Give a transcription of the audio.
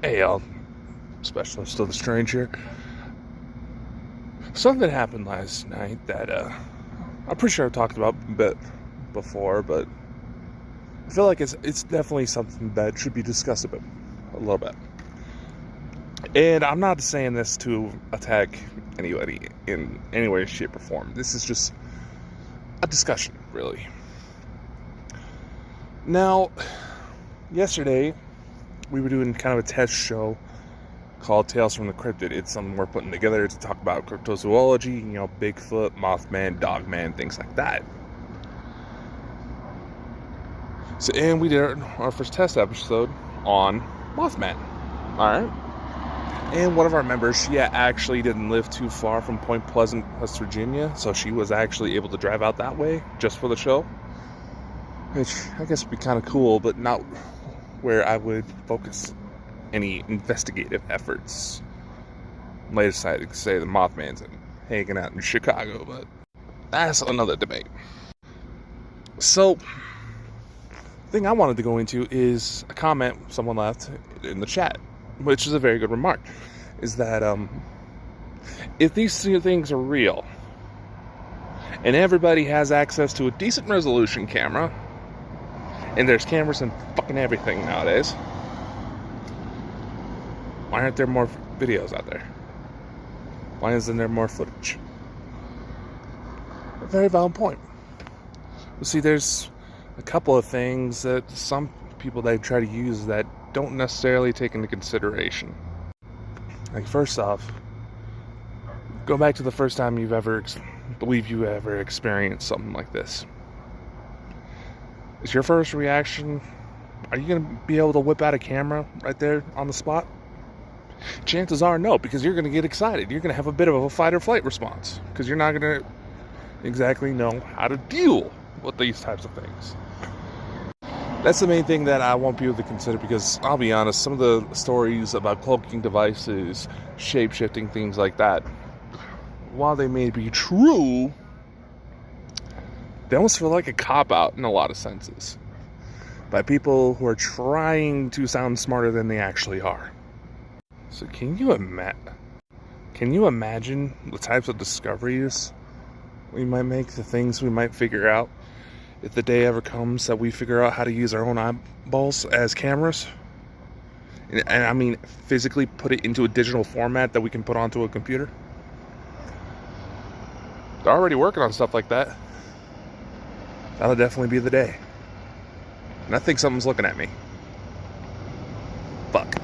Hey y'all, Specialist of the Strange here. Something happened last night that I'm pretty sure I've talked about a bit before, but I feel like it's definitely something that should be discussed a little bit. And I'm not saying this to attack anybody in any way, shape, or form. This is just a discussion, really. Now, yesterday we were doing kind of a test show called Tales from the Cryptid. It's something we're putting together to talk about cryptozoology, Bigfoot, Mothman, Dogman, things like that. So, and we did our first test episode on Mothman. Alright? And one of our members, she actually didn't live too far from Point Pleasant, West Virginia, so she was actually able to drive out that way just for the show. Which I guess would be kind of cool, but not where I would focus any investigative efforts. Later decided to say the Mothman's hanging out in Chicago, but that's another debate. So, the thing I wanted to go into is a comment someone left in the chat, which is a very good remark, is that if these two things are real, and everybody has access to a decent resolution camera, and there's cameras in fucking everything nowadays, why aren't there more videos out there? Why isn't there more footage? A very valid point. Well, see, there's a couple of things that some people they try to use that don't necessarily take into consideration. Like, first off, go back to the first time you ever experienced something like this. Is your first reaction, are you going to be able to whip out a camera right there on the spot? Chances are no, because you're going to get excited. You're going to have a bit of a fight or flight response, because you're not going to exactly know how to deal with these types of things. That's the main thing that I want people to consider, because I'll be honest, some of the stories about cloaking devices, shape-shifting, things like that, while they may be true, they almost feel like a cop-out in a lot of senses by people who are trying to sound smarter than they actually are. So can you imagine the types of discoveries we might make, the things we might figure out if the day ever comes that we figure out how to use our own eyeballs as cameras? And I mean physically put it into a digital format that we can put onto a computer? They're already working on stuff like that. That'll definitely be the day. And I think something's looking at me. Fuck.